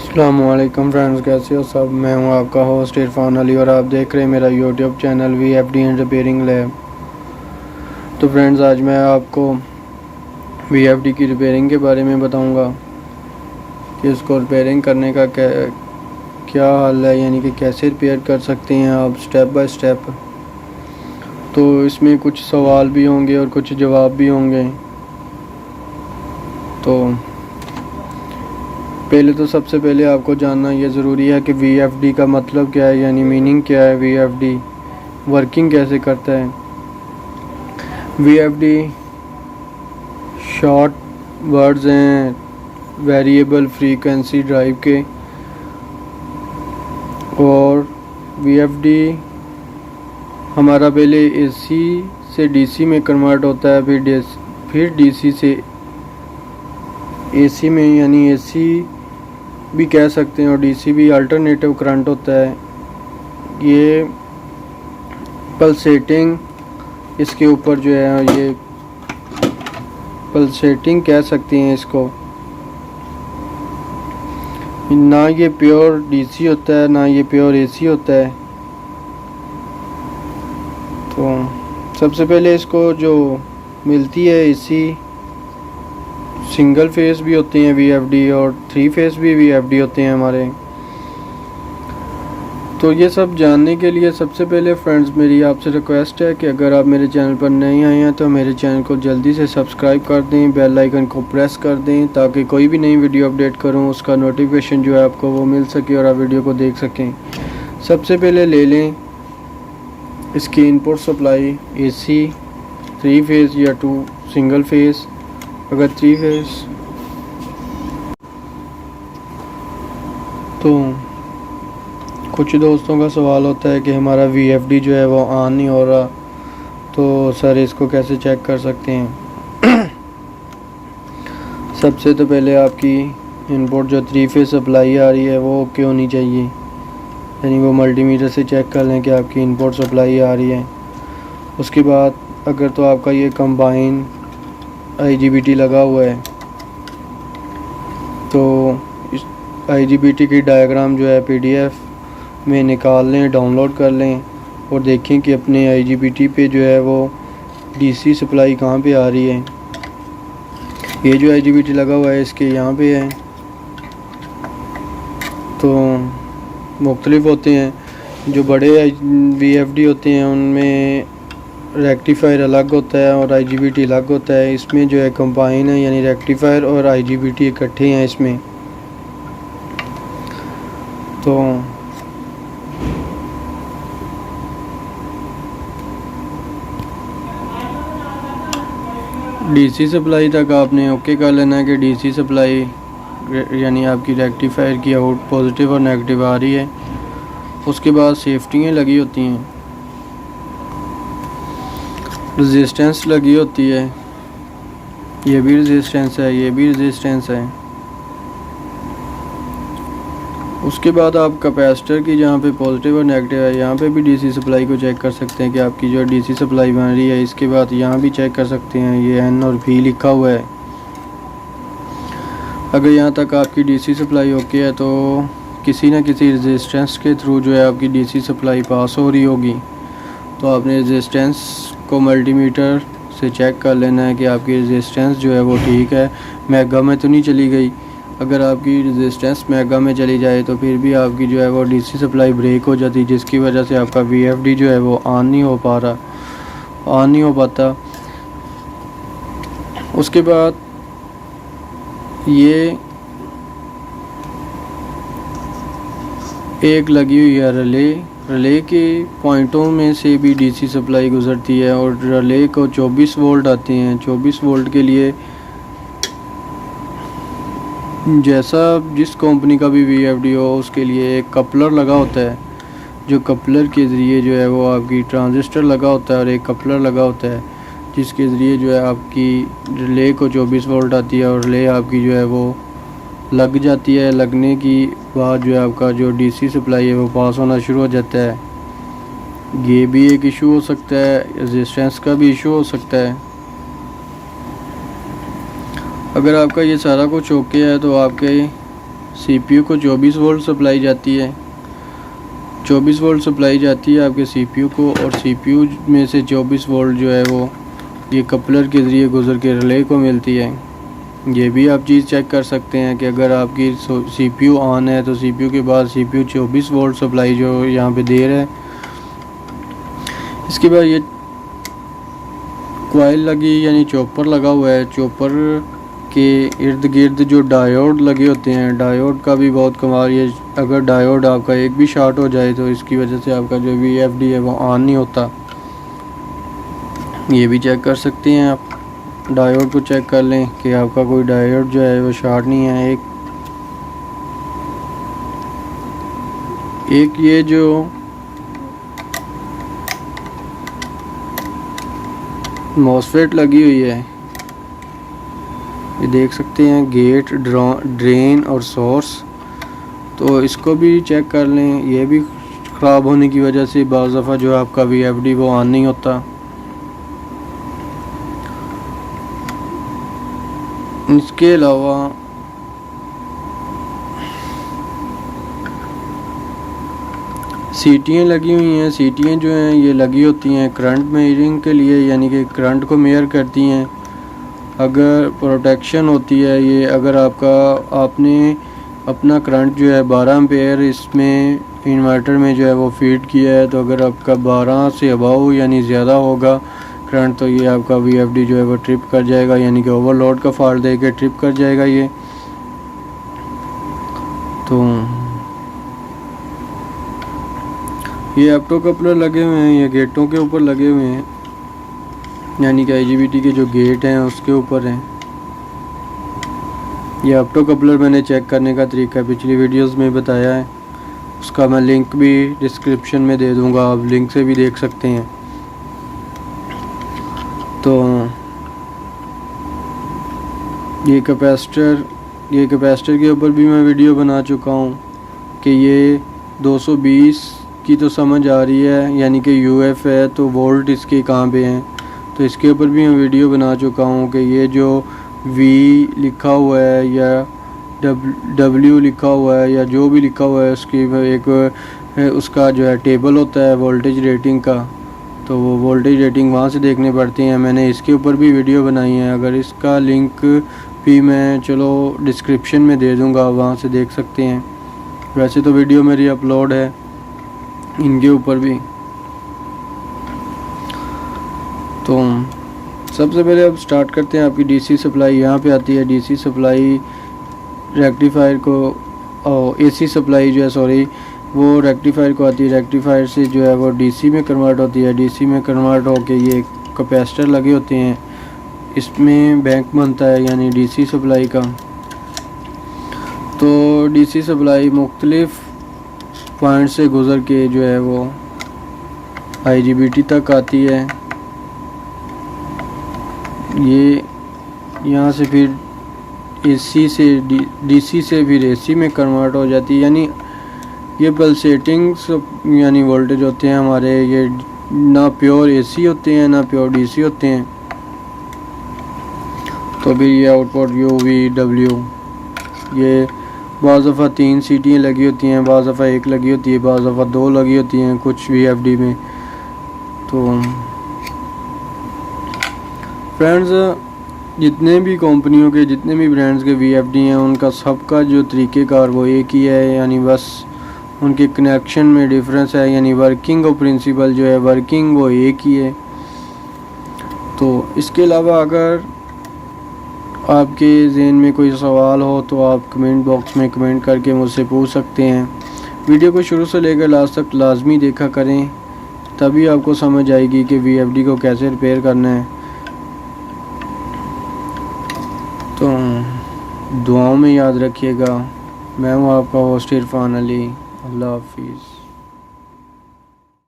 अस्सलामुअलैकुम फ्रेंड्स, कैसे हो सब। मैं हूं आपका होस्ट इरफान अली और आप देख रहे हैं मेरा YouTube channel VFD and repairing lab. तो फ्रेंड्स, आज मैं आपको VFD की रिपेयरिंग के बारे में बताऊंगा कि उसको रिपेयरिंग करने का क्या हल है, यानी कि कैसे रिपेयर कर सकते हैं आप स्टेप बाय स्टेप। तो इसमें कुछ सवाल भी होंगे और कुछ जवाब भी होंगे। तो सबसे पहले आपको जानना ये ज़रूरी है कि VFD का मतलब क्या है, यानी मीनिंग क्या है, VFD वर्किंग कैसे करता है। VFD शॉर्ट वर्ड्स हैं वेरिएबल फ्रीक्वेंसी ड्राइव के, और VFD हमारा पहले AC से DC में कन्वर्ट होता है, फिर DC से AC में, यानी AC भी कह सकते हैं और DC भी अल्टरनेटिव करंट होता है। ये पल्सेटिंग, इसके ऊपर जो है ये पल्सेटिंग कह सकते हैं इसको। ना ये प्योर DC होता है, ना ये प्योर AC होता है। तो सबसे पहले इसको जो मिलती है AC, सिंगल फेस भी होते हैं VFD और 3 फेस भी VFD होते हैं हमारे। तो ये सब जानने के लिए सबसे पहले फ्रेंड्स मेरी आपसे रिक्वेस्ट है कि अगर आप मेरे चैनल पर नए आए हैं तो मेरे चैनल को जल्दी से सब्सक्राइब कर दें, बेल आइकन को प्रेस कर दें, ताकि कोई भी नई वीडियो अपडेट करूं उसका नोटिफिकेशन जो है आपको वो मिल सके और आप वीडियो को देख सकें। सबसे पहले ले लें इसकी इनपुट सप्लाई AC 3 फेस या 2 सिंगल फेस। अगर 3 फेस तो कुछ दोस्तों का सवाल होता है कि हमारा VFD जो है वो ऑन नहीं हो रहा, तो सर इसको कैसे चेक कर सकते हैं। सबसे तो पहले आपकी इनपुट जो 3 फेस सप्लाई आ रही है वो ओके होनी चाहिए, यानी वो मल्टीमीटर से चेक कर लें कि आपकी इनपुट सप्लाई आ रही है। उसके बाद अगर तो आपका ये कंबाइन IGBT लगा हुआ है तो इस IGBT की डायग्राम जो है PDF में निकाल लें, डाउनलोड कर लें और देखें कि अपने IGBT पे जो है वो DC सप्लाई कहाँ पे आ रही है। ये जो IGBT लगा हुआ है इसके यहाँ पे है। तो मुख्तलिफ होते हैं, जो बड़े VFD होते हैं उनमें रेक्टिफायर अलग होता है और IGBT अलग होता है। इसमें जो है कंबाइन है, यानी रेक्टिफायर और IGBT इकट्ठे हैं इसमें। तो DC सप्लाई तक आपने ओके कर लेना है कि DC सप्लाई यानी आपकी रेक्टिफायर की आउट पॉजिटिव और नेगेटिव आ रही है। उसके बाद सेफ्टियाँ लगी होती हैं, रेजिस्टेंस लगी होती है, ये भी रेजिस्टेंस है, ये भी रेजिस्टेंस है। उसके बाद आप कैपेसिटर की जहाँ पे पॉजिटिव और नेगेटिव है यहाँ पे भी DC सप्लाई को चेक कर सकते हैं कि आपकी जो DC सप्लाई बन रही है। इसके बाद यहाँ भी चेक कर सकते हैं, ये N और V लिखा हुआ है। अगर यहाँ तक आपकी DC सप्लाई ओके है तो किसी न किसी रेजिस्टेंस के थ्रू जो है आपकी DC सप्लाई पास हो रही होगी। तो आपने रेजिस्टेंस को मल्टीमीटर से चेक कर लेना है कि आपकी रेजिस्टेंस जो है वो ठीक है, मेगा में तो नहीं चली गई। अगर आपकी रेजिस्टेंस मेगा में चली जाए तो फिर भी आपकी जो है वो DC सप्लाई ब्रेक हो जाती है, जिसकी वजह से आपका VFD जो है वो ऑन नहीं हो पाता। उसके बाद ये एक लगी हुई है रिले के पॉइंटों में से भी DC सप्लाई गुजरती है और रिले को 24 वोल्ट आते हैं। 24 वोल्ट के लिए जैसा जिस कंपनी का भी VFD हो उसके लिए एक कपलर लगा होता है, जो कपलर के ज़रिए जो है वो आपकी ट्रांजिस्टर लगा होता है और एक कपलर लगा होता है जिसके ज़रिए जो है आपकी रिले को 24 वोल्ट आती है और रिले आपकी जो है वो लग जाती है। लगने की बाद जो है आपका जो DC सप्लाई है वो पास होना शुरू हो जाता है। ये भी एक इशू हो सकता है, रेजिस्टेंस का भी इशू हो सकता है। अगर आपका ये सारा कुछ ओके है तो आपके सीपीयू को 24 वोल्ट सप्लाई जाती है, 24 वोल्ट सप्लाई जाती है आपके सीपीयू को, और सीपीयू में से 24 वोल्ट जो है वो ये कपलर के ज़रिए गुजर के रिले को मिलती है। ये भी आप चीज़ चेक कर सकते हैं कि अगर आपकी सीपीयू ऑन है तो सीपीयू के बाद सीपीयू 24 वोल्ट सप्लाई जो यहाँ पे दे रहा है। इसके बाद ये कॉइल लगी यानी चॉपर लगा हुआ है, चॉपर के इर्द गिर्द जो डायोड लगे होते हैं, डायोड का भी बहुत कमाल। ये अगर डायोड आपका एक भी शॉर्ट हो जाए तो इसकी वजह से आपका जो VFD है वो ऑन नहीं होता। ये भी चेक कर सकते हैं आप, डायोड को चेक कर लें कि आपका कोई डायोड जो है वो शॉर्ट नहीं है। एक ये जो मॉसफेट लगी हुई है, ये देख सकते हैं, गेट, ड्रेन और सोर्स, तो इसको भी चेक कर लें। ये भी ख़राब होने की वजह से बाज़ दफ़ा जो आपका VFD वो ऑन नहीं होता। इसके अलावा सीटियाँ लगी हुई हैं। सीटियाँ जो हैं ये लगी होती हैं करंट मेजरिंग के लिए, यानी कि करंट को मेयर करती हैं। अगर प्रोटेक्शन होती है ये, अगर आपने अपना करंट जो है 12 एम्पेयर इसमें इन्वर्टर में जो है वो फीड किया है, तो अगर आपका 12 से अबाव यानी ज़्यादा होगा करंट, तो ये आपका VFD जो है वो ट्रिप कर जाएगा, यानी कि ओवरलोड का फॉल्ट दे के ट्रिप कर जाएगा ये। तो ये ऑप्टो कपलर लगे हुए हैं, ये गेटों के ऊपर लगे हुए हैं, यानी कि IGBT के जो गेट हैं उसके ऊपर हैं। ये ऑप्टो कपलर मैंने चेक करने का तरीका पिछली वीडियोस में बताया है, उसका मैं लिंक भी डिस्क्रिप्शन में दे दूंगा, आप लिंक से भी देख सकते हैं। तो ये कैपेसिटर के ऊपर भी मैं वीडियो बना चुका हूँ कि ये 220 की तो समझ आ रही है, यानी कि UF है, तो वोल्ट इसके कहाँ पे हैं, तो इसके ऊपर भी मैं वीडियो बना चुका हूँ कि ये जो V लिखा हुआ है या W लिखा हुआ है या जो भी लिखा हुआ है उसकी एक उसका जो है टेबल होता है वोल्टेज रेटिंग का, तो वो वोल्टेज रेटिंग वहाँ से देखने पड़ती हैं। मैंने इसके ऊपर भी वीडियो बनाई है, अगर इसका लिंक भी मैं चलो डिस्क्रिप्शन में दे दूँगा, वहाँ से देख सकते हैं। वैसे तो वीडियो मेरी अपलोड है इनके ऊपर भी। तो सबसे पहले अब स्टार्ट करते हैं। आपकी DC सप्लाई यहाँ पे आती है, DC सप्लाई रेक्टिफायर को AC सप्लाई जो है सॉरी वो रेक्टिफायर को आती है, रेक्टिफायर से जो है वो DC में कन्वर्ट होती है, DC में कन्वर्ट होके ये कैपेसिटर लगे होते हैं, इसमें बैंक बनता है यानी DC सप्लाई का। तो DC सप्लाई मुख्तलिफ पॉइंट से गुज़र के जो है वो IGBT तक आती है। ये यहाँ से फिर AC से DC से फिर AC में कन्वर्ट हो जाती है, यानी ये पल्सेटिंग्स यानी वोल्टेज होते हैं हमारे, ये ना प्योर AC होते हैं ना प्योर DC होते हैं। तो फिर ये आउटपुट UV W, ये बाज़ दफ़ा 3 सीटियाँ लगी होती हैं, बाज़ दफ़ा 1 लगी होती है, बाज़ दफ़ा 2 लगी होती हैं कुछ VFD में। तो फ्रेंड्स, जितने भी कंपनियों के जितने भी ब्रांड्स के VFD हैं उनका सबका जो तरीक़ेकार वो एक ही है, यानी बस उनके कनेक्शन में डिफरेंस है, यानी वर्किंग और प्रिंसिपल जो है वर्किंग वो एक ही है। तो इसके अलावा अगर आपके ज़हन में कोई सवाल हो तो आप कमेंट बॉक्स में कमेंट करके मुझसे पूछ सकते हैं। वीडियो को शुरू से लेकर लास्ट तक लाजमी देखा करें, तभी आपको समझ आएगी कि VFD को कैसे रिपेयर करना है। तो दुआओं में याद रखिएगा। मैं हूँ आपका होस्ट इरफान अली। अल्लाह हाफिज़।